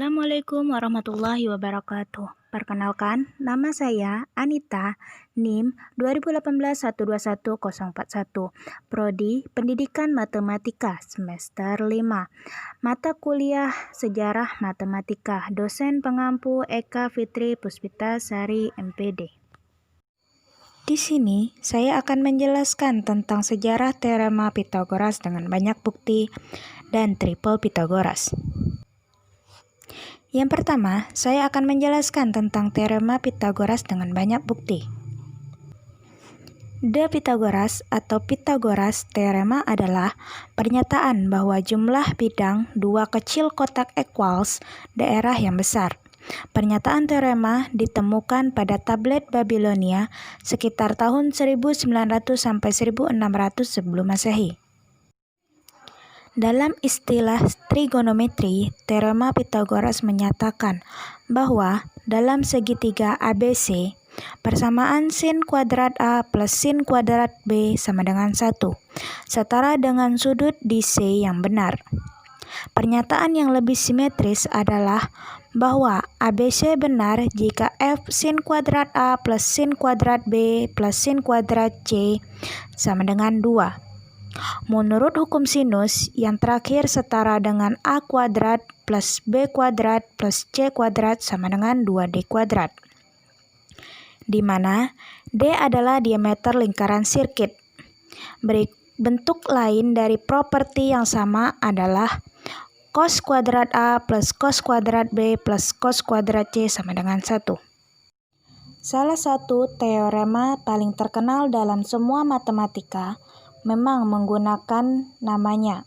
Assalamualaikum warahmatullahi wabarakatuh. Perkenalkan, nama saya Anita, NIM 2018121041, Prodi Pendidikan Matematika semester 5, mata kuliah Sejarah Matematika, dosen pengampu Eka Fitri Puspita Sari MPD. Di sini saya akan menjelaskan tentang sejarah teorema Pythagoras dengan banyak bukti dan triple Pythagoras. Yang pertama, saya akan menjelaskan tentang teorema Pythagoras dengan banyak bukti. De Pythagoras atau Pythagoras teorema adalah pernyataan bahwa jumlah bidang dua kecil kotak equals daerah yang besar. Pernyataan teorema ditemukan pada tablet Babilonia sekitar tahun 1900 sampai 1600 sebelum Masehi. Dalam istilah trigonometri, teorema Pythagoras menyatakan bahwa dalam segitiga ABC, persamaan sin kuadrat A plus sin kuadrat B sama dengan 1, setara dengan sudut di C yang benar. Pernyataan yang lebih simetris adalah bahwa ABC benar jika F sin kuadrat A plus sin kuadrat B plus sin kuadrat C sama dengan 2. Menurut hukum sinus, yang terakhir setara dengan A kuadrat plus B kuadrat plus C kuadrat sama dengan 2D kuadrat, di mana D adalah diameter lingkaran sirkuit. Bentuk lain dari properti yang sama adalah cos kuadrat A plus cos kuadrat B plus cos kuadrat C sama dengan 1. Salah satu teorema paling terkenal dalam semua matematika memang menggunakan namanya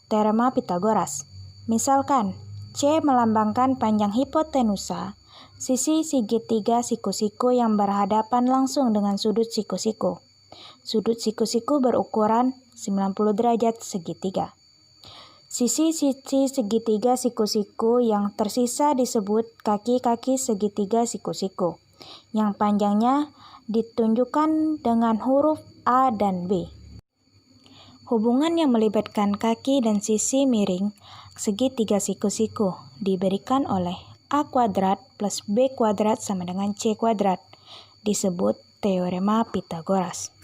teorema Pythagoras. Misalkan, C melambangkan panjang hipotenusa, sisi segitiga siku-siku yang berhadapan langsung dengan sudut siku-siku. Sudut siku-siku berukuran 90 derajat segitiga. Sisi-sisi segitiga siku-siku yang tersisa disebut kaki-kaki segitiga siku-siku, yang panjangnya ditunjukkan dengan huruf A dan B. Hubungan yang melibatkan kaki dan sisi miring segitiga siku-siku diberikan oleh A kuadrat plus B kuadrat sama dengan C kuadrat, disebut teorema Pythagoras.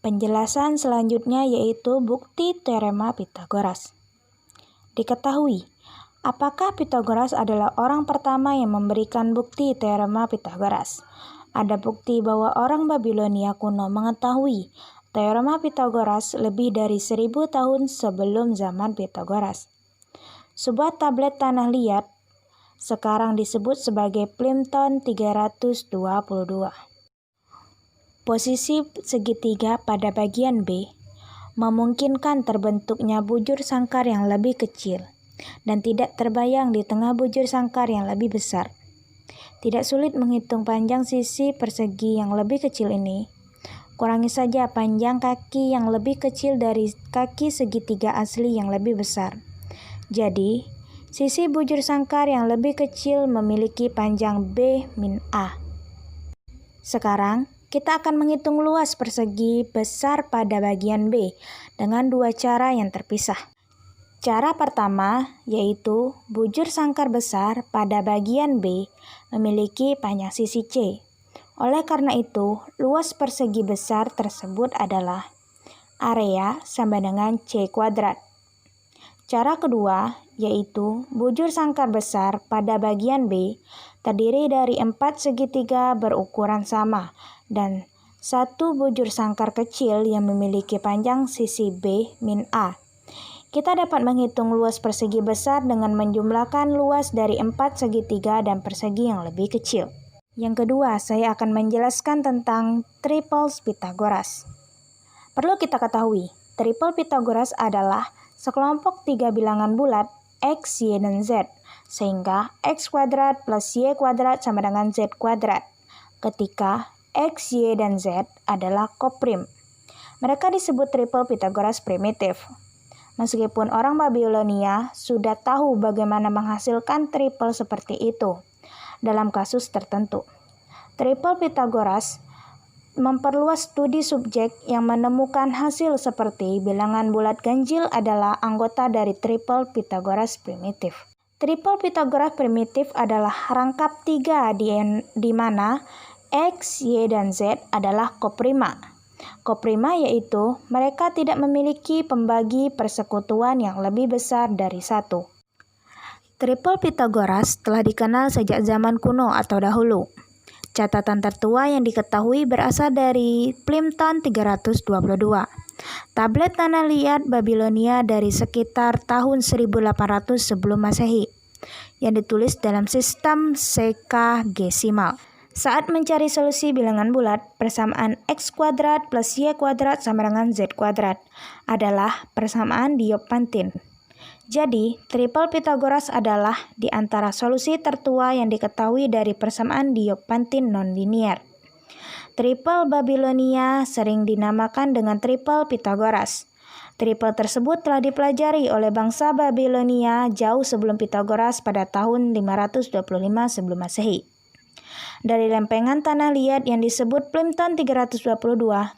Penjelasan selanjutnya yaitu bukti teorema Pythagoras. Diketahui, apakah Pythagoras adalah orang pertama yang memberikan bukti teorema Pythagoras? Ada bukti bahwa orang Babilonia kuno mengetahui teorema Pythagoras lebih dari 1000 tahun sebelum zaman Pythagoras. Sebuah tablet tanah liat sekarang disebut sebagai Plimpton 322. Posisi segitiga pada bagian B memungkinkan terbentuknya bujur sangkar yang lebih kecil dan tidak terbayang di tengah bujur sangkar yang lebih besar. Tidak sulit menghitung panjang sisi persegi yang lebih kecil ini. Kurangi saja panjang kaki yang lebih kecil dari kaki segitiga asli yang lebih besar. Jadi, sisi bujur sangkar yang lebih kecil memiliki panjang B min A. Sekarang, kita akan menghitung luas persegi besar pada bagian B dengan dua cara yang terpisah. Cara pertama yaitu bujur sangkar besar pada bagian B memiliki panjang sisi C. Oleh karena itu, luas persegi besar tersebut adalah area sama dengan C kuadrat. Cara kedua yaitu bujur sangkar besar pada bagian B terdiri dari 4 segitiga berukuran sama dan satu bujur sangkar kecil yang memiliki panjang sisi B min A. Kita dapat menghitung luas persegi besar dengan menjumlahkan luas dari 4 segitiga dan persegi yang lebih kecil. Yang kedua, saya akan menjelaskan tentang triple Pythagoras. Perlu kita ketahui, triple Pythagoras adalah sekelompok 3 bilangan bulat X, Y, dan Z, sehingga X kuadrat plus Y kuadrat sama dengan Z kuadrat, ketika X, Y, dan Z adalah koprim. Mereka disebut triple Pythagoras primitif. Meskipun orang Babilonia sudah tahu bagaimana menghasilkan triple seperti itu, dalam kasus tertentu. Triple Pythagoras memperluas studi subjek yang menemukan hasil seperti bilangan bulat ganjil adalah anggota dari triple Pythagoras primitif. Triple Pythagoras primitif adalah rangkap 3 di mana X, Y, dan Z adalah koprima. Koprima yaitu mereka tidak memiliki pembagi persekutuan yang lebih besar dari 1. Triple Pythagoras telah dikenal sejak zaman kuno atau dahulu. Catatan tertua yang diketahui berasal dari Plimpton 322. Tablet tanah liat Babilonia dari sekitar tahun 1800 sebelum Masehi, yang ditulis dalam sistem sekagesimal. Saat mencari solusi bilangan bulat, persamaan X kuadrat plus Y kuadrat sama dengan Z kuadrat adalah persamaan Diophantine. Jadi, triple Pythagoras adalah di antara solusi tertua yang diketahui dari persamaan Diophantine nonlinier. Triple Babilonia sering dinamakan dengan triple Pythagoras. Triple tersebut telah dipelajari oleh bangsa Babilonia jauh sebelum Pythagoras pada tahun 525 sebelum Masehi. Dari lempengan tanah liat yang disebut Plimpton 322,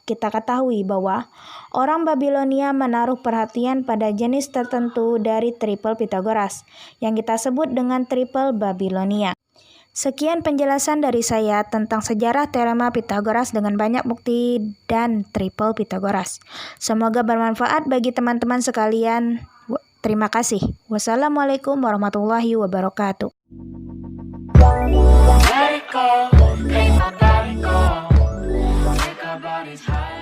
kita ketahui bahwa orang Babilonia menaruh perhatian pada jenis tertentu dari triple Pythagoras, yang kita sebut dengan triple Babilonia. Sekian penjelasan dari saya tentang sejarah teorema Pythagoras dengan banyak bukti dan triple Pythagoras. Semoga bermanfaat bagi teman-teman sekalian. Terima kasih. Wassalamualaikum warahmatullahi wabarakatuh. Let it go, let my body go. Take our bodies high.